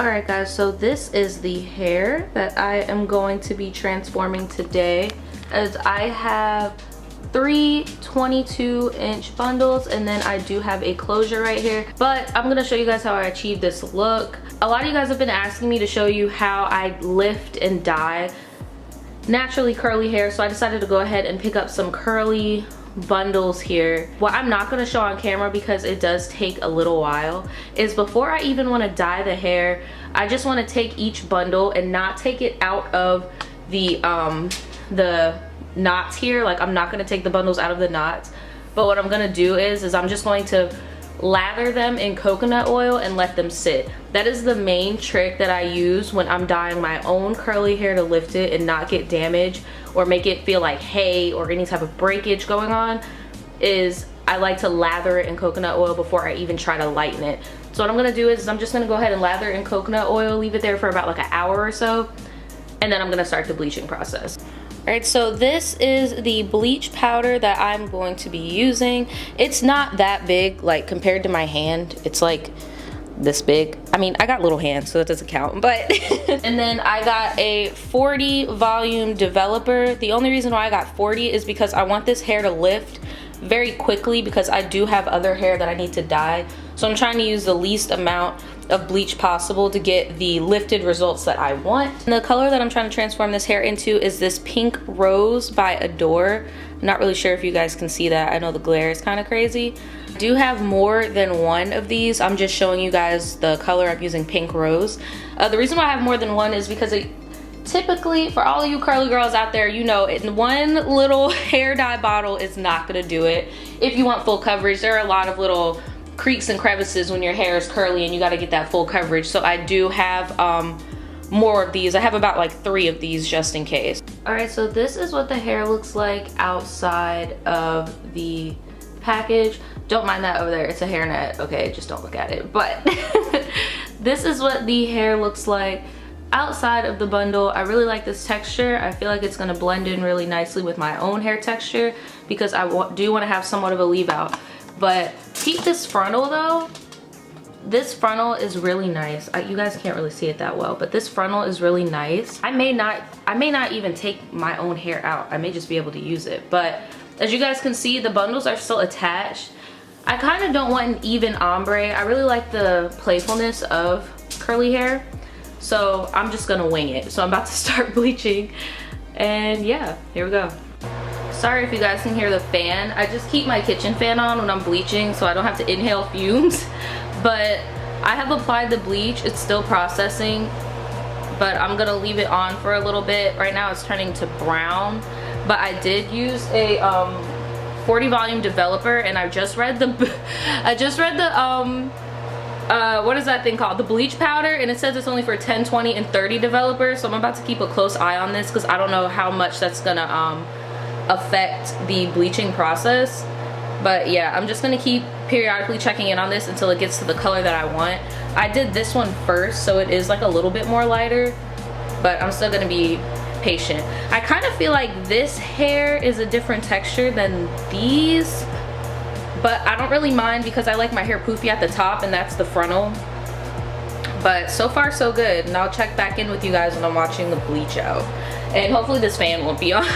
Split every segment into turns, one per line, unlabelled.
Alright guys, so this is the hair that I am going to be transforming today, as I have 3 22-inch bundles and then I do have a closure right here. But I'm gonna show you guys how I achieved this look. A lot of you guys have been asking me to show you how I lift and dye naturally curly hair, so I decided to go ahead and pick up some curly bundles here. What I'm not going to show on camera, because it does take a little while, is before I even want to dye the hair, I just want to take each bundle and not take it out of the knots here. Like, I'm not going to take the bundles out of the knots, but what I'm going to do is I'm just going to lather them in coconut oil and let them sit. That is the main trick that I use when I'm dyeing my own curly hair to lift it and not get damaged or make it feel like hay or any type of breakage going on, is I like to lather it in coconut oil before I even try to lighten it. So what I'm gonna do is I'm just gonna go ahead and lather it in coconut oil, leave it there for about like an hour or so, and then I'm gonna start the bleaching process. Alright, so this is the bleach powder that I'm going to be using. It's not that big, like compared to my hand. It's like this big. I mean, I got little hands, so that doesn't count, but and then I got a 40 volume developer. The only reason why I got 40 is because I want this hair to lift very quickly, because I do have other hair that I need to dye. So I'm trying to use the least amount of bleach possible to get the lifted results that I want. And the color that I'm trying to transform this hair into is this Pink Rose by Adore. I'm not really sure if you guys can see that. I know the glare is kind of crazy. I do have more than one of these. I'm just showing you guys the color. I'm using Pink Rose. The reason why I have more than one is because typically, for all of you curly girls out there, you know, in one little hair dye bottle is not gonna do it. If you want full coverage, there are a lot of little creaks and crevices when your hair is curly and you got to get that full coverage. So I do have more of these. I have about like 3 of these just in case. Alright, so this is what the hair looks like outside of the package. Don't mind that over there, it's a hairnet, okay, just don't look at it. But this is what the hair looks like outside of the bundle. I really like this texture. I feel like it's going to blend in really nicely with my own hair texture, because I do want to have somewhat of a leave out. But keep this frontal though. This frontal is really nice. You guys can't really see it that well, but this frontal is really nice. I may not even take my own hair out. I may just be able to use it. But as you guys can see, the bundles are still attached. I kind of don't want an even ombre. I really like the playfulness of curly hair, so I'm just gonna wing it. So I'm about to start bleaching, and yeah, here we go. Sorry if you guys can hear the fan. I just keep my kitchen fan on when I'm bleaching so I don't have to inhale fumes. But I have applied the bleach. It's still processing, but I'm gonna leave it on for a little bit. Right now it's turning to brown, but I did use a 40 volume developer, and I just read the what is that thing called? The bleach powder, and it says it's only for 10, 20, and 30 developers. So I'm about to keep a close eye on this, because I don't know how much that's gonna affect the bleaching process. But yeah, I'm just gonna keep periodically checking in on this until it gets to the color that I want. I did this one first, so it is like a little bit more lighter, but I'm still gonna be patient. I kind of feel like this hair is a different texture than these, but I don't really mind because I like my hair poofy at the top, and that's the frontal. But so far so good, and I'll check back in with you guys when I'm watching the bleach out. And hopefully this fan won't be on.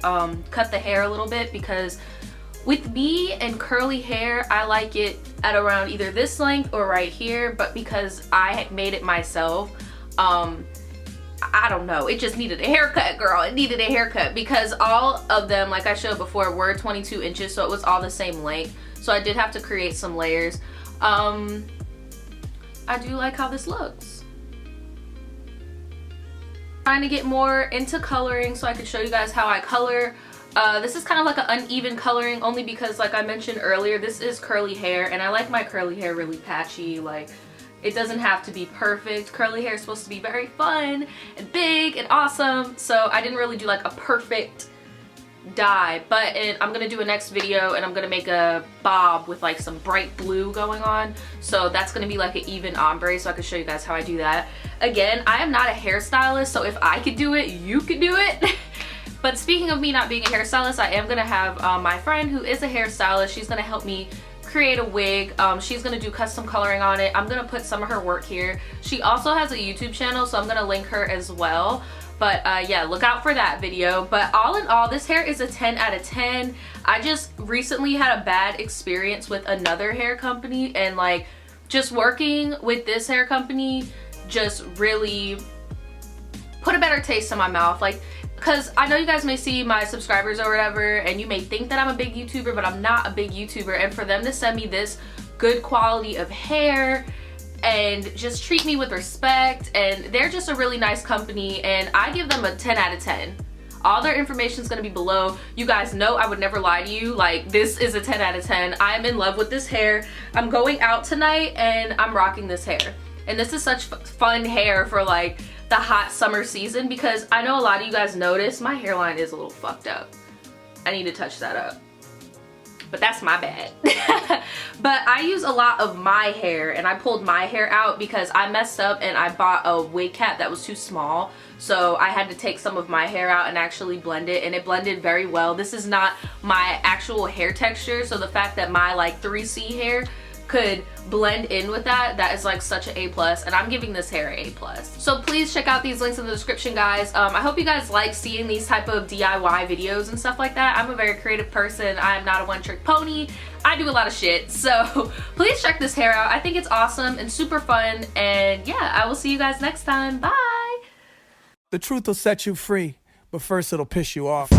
did cut the hair a little bit, because with me and curly hair, I like it at around either this length or right here, but because I had made it myself, I don't know, it just needed a haircut, girl. It needed a haircut, because all of them, like I showed before, were 22 inches, so it was all the same length. So I did have to create some layers. I do like how this looks. Trying to get more into coloring so I could show you guys how I color. This is kind of like an uneven coloring, only because, like I mentioned earlier, this is curly hair, and I like my curly hair really patchy. Like, it doesn't have to be perfect. Curly hair is supposed to be very fun and big and awesome, so I didn't really do like a perfect dye. But I'm gonna do a next video, and I'm gonna make a bob with like some bright blue going on, so that's gonna be like an even ombre, so I can show you guys how I do that. Again, I am not a hairstylist, so if I could do it, you could do it. But speaking of me not being a hairstylist, I am gonna have my friend who is a hairstylist. She's gonna help me create a wig. She's gonna do custom coloring on it. I'm gonna put some of her work here. She also has a YouTube channel, so I'm gonna link her as well. But yeah, look out for that video. But all in all, this hair is a 10 out of 10. I just recently had a bad experience with another hair company, and like just working with this hair company just really put a better taste in my mouth. Like, because I know you guys may see my subscribers or whatever, and you may think that I'm a big YouTuber, but I'm not a big YouTuber. And for them to send me this good quality of hair and just treat me with respect, and they're just a really nice company, and I give them a 10 out of 10. All their information is going to be below. You guys know I would never lie to you. Like, this is a 10 out of 10. I'm in love with this hair. I'm going out tonight and I'm rocking this hair. And this is such fun hair for like the hot summer season, because I know a lot of you guys notice my hairline is a little fucked up. I need to touch that up, but that's my bad. But I use a lot of my hair, and I pulled my hair out because I messed up and I bought a wig cap that was too small, so I had to take some of my hair out and actually blend it, and it blended very well. This is not my actual hair texture, so the fact that my like 3C hair could blend in with that is like such an A+, and I'm giving this hair an A+. So please check out these links in the description, guys. I hope you guys like seeing these type of DIY videos and stuff like that. I'm a very creative person. I am not a one-trick pony. I do a lot of shit, so please check this hair out. I think it's awesome and super fun, and yeah, I will see you guys next time. Bye!
The truth will set you free, but first it'll piss you off.